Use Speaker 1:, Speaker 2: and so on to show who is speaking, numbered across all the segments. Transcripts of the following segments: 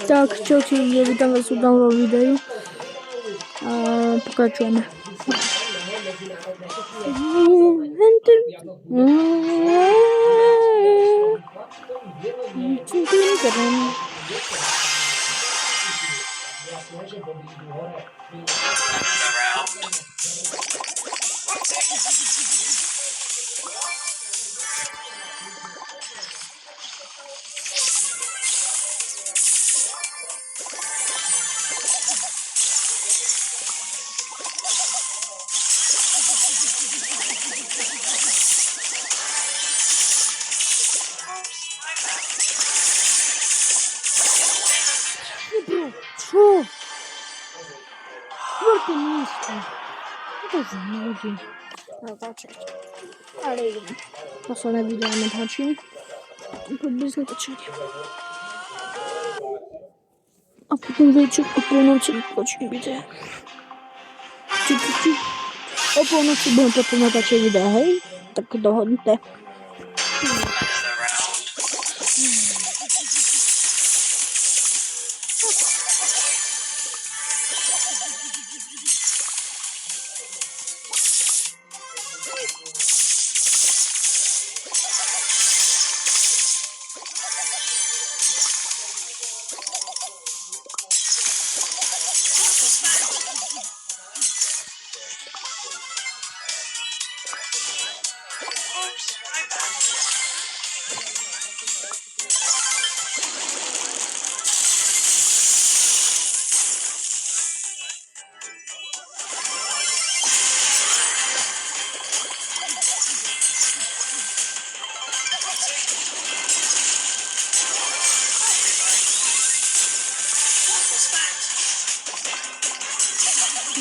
Speaker 1: Tak, čaute, ja vítam vás u nového videu. A pokračujeme. Čo? Čtvrté miesto. To za ľudí. Natáčať. Ale idem. Posledné video natáčim. Poďme z natáčania. A potom večer o polnoci natáčim videa. O polnoci budem potom natáčať videa, hej? Tak dohodnite.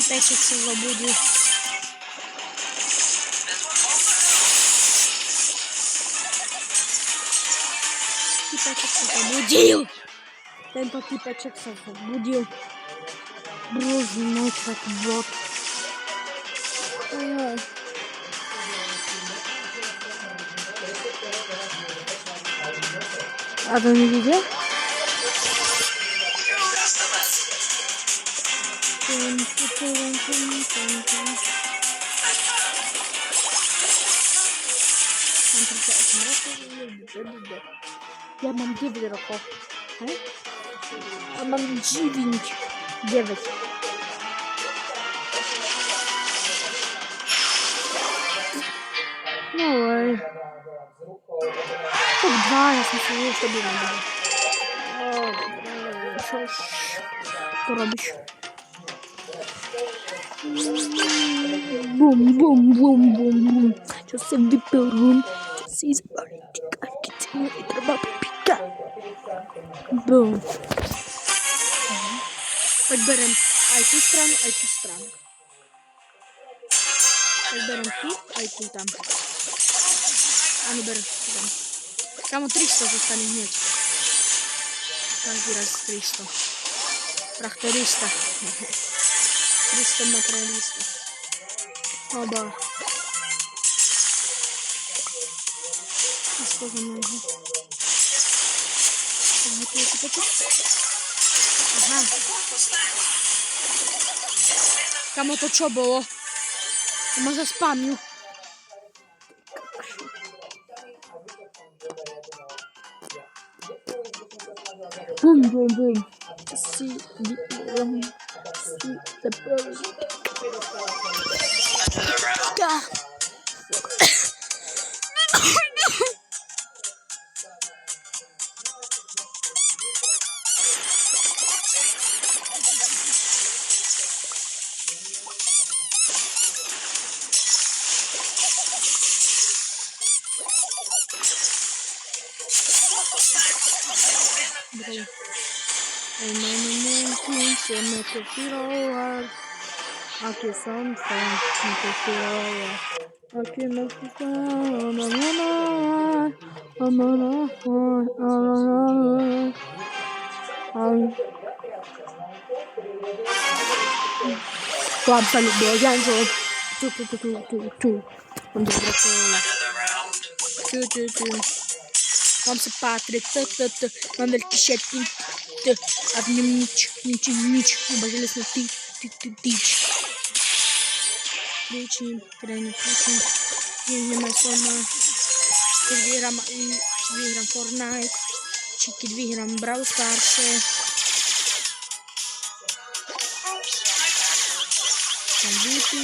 Speaker 1: Печек се забудил. Typeček sa zabudil. Tento typeček sa zabudil. Bože môj, tak bot. A to nevidie? Ja mam 9 rokov. Hej? A mám 9. No way. Top 2, ja som si už to bude. Čo to robíš? Bum, bum, bum, bum, bum. Čo sa vyperím, čo si zbarí, keď si mi treba píka. Bum. Tak berem aj tú stranu, aj tú stranu. Tak berem tu, aj tu tam. Áno, berem tu tam. Kamo 300 zostane hneď. Každý raz 300. Traktorista. 300 materialista. Oba. Что за ноги? Ага. Kamo to čo bolo? To ma zaspamiu. Bum, bum, bum. Si, bum. Si, me que tirar. Aquí son me que tirar. Aquí me Guarda le boianzo. Tu. Mam se Patryk, mam wielki sietnik, a w nim nic, chyba żelazny tić. Trening, nie ma soma, wygram Fortnite, Chicken wygram Brawl Starsy. MVP,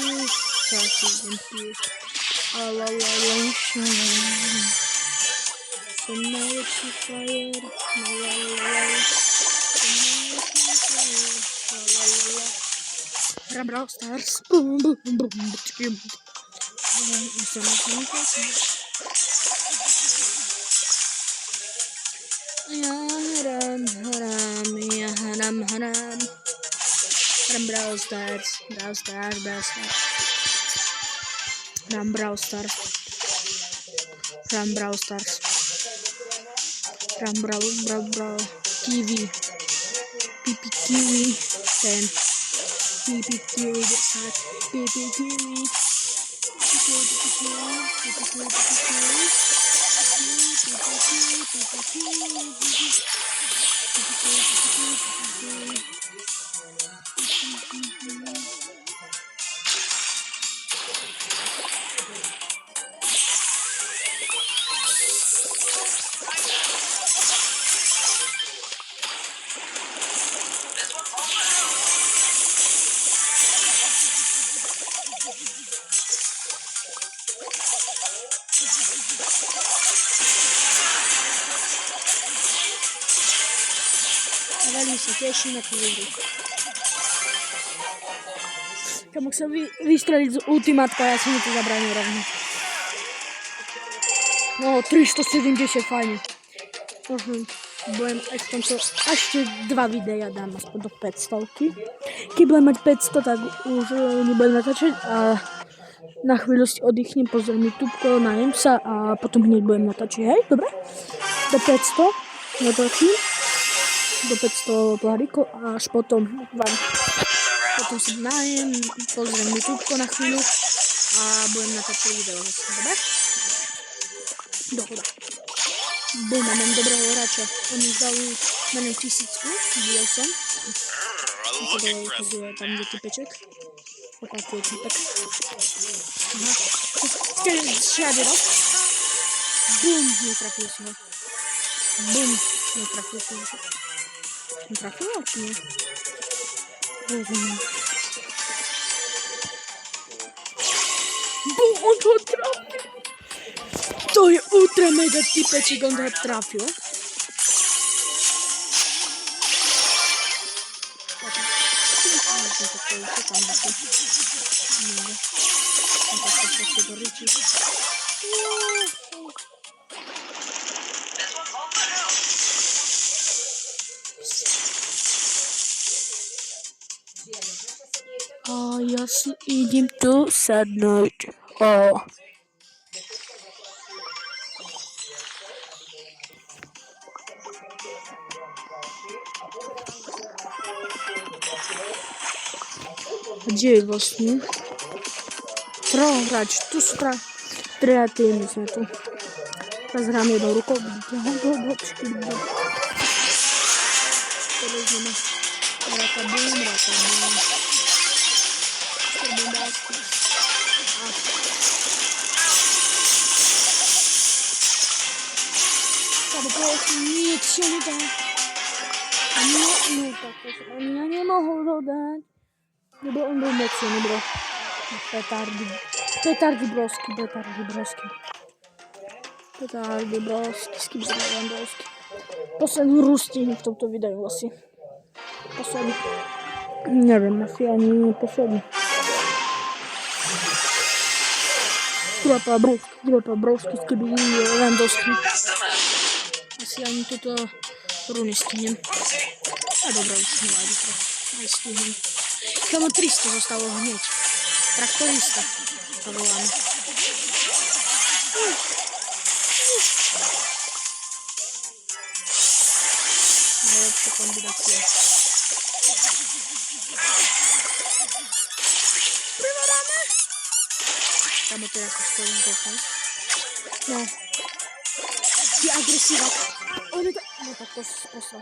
Speaker 1: Brawl Stars. Haram Brawl Stars. Kiwi. Pipi Kiwi. Ten. Pipi Kiwi. Pipi Kiwi. Dali się cieszy na półrok. To mógł sobie wystrzelić z ultimatka, ja sobie to zabrałem równo. No, 370, fajnie. Byłem to aż 2 wideo dam do 500. Kiedy byłem mać 500, tak już nie będę nataczać, a na chwilę oddychnę, pozdrawiam YouTube'ko na Emsa, a potem nie byłem nataczać, hej, dobra? Do 500 nataczę. Do 500 puchariku, aż potem sobie najem, pozdrawiam YouTube'ko na chwilę, a byłem na tacie wideo, dobra? Dochoda. Bum, mam dobrego gracza, on mi dał na nią 1000 Wilson. I to pokazuje tam gdzie typeczek. Pokazuje typek. Siadzie rok. Bum, nie trafił się. Bum, nie trafił się. Nie trafiło czy nie? Rozumiem. Bo on to trafił! To jest ultra mega typeczek, on to trafił. Oh, yes, idziemy tu sadnąć. O. Gdzie właśnie? Trzeba grać, tu spra... Kreatywny są tu. Teraz gram jedną ruką. Teraz nie ma. Rakabum. Po prostu nic się nie da. No tak, ja nie mogę dodać. Bo on był mocny, bro. Petardy broski. Z kim zagrałem broski? Poszedł Rusty, kto to widać właśnie. Poszedł. Nie wiem, Mafiani nie poszedł. Grupa broski, Skibidi, Lewandowski. Mafiani to runy skinem. A dobra, już nie ładnie trochę. Skinem. Chyba 300 zostało mieć. Traktorista powołany. Najlepsza kombinacja. Wywalamy! Tam teraz stoi trochę. No. Taki agresywak. Ale to... No tak, to jest sposób.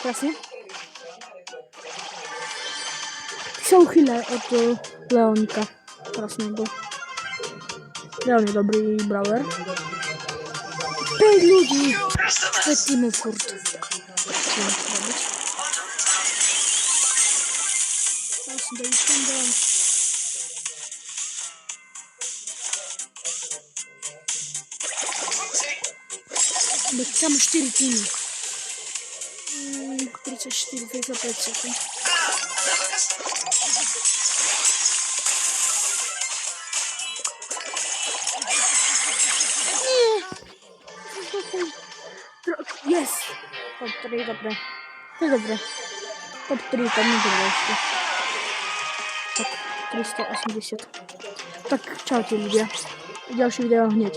Speaker 1: Krasnie. Są chwilę od Leonika. Krasnego. Leon dobry brawler. 5 ludzi. Lecimy furt. Co robić? Teraz dojdziemy. Tam 4 teamy. 34 za 5 sekund. Nie! Jest! Top 3, dobre. To dobre. Top 3, to nie dobre jeszcze. Tak, 380. Tak, ciao ci ludzie. Widział się wideo, nie.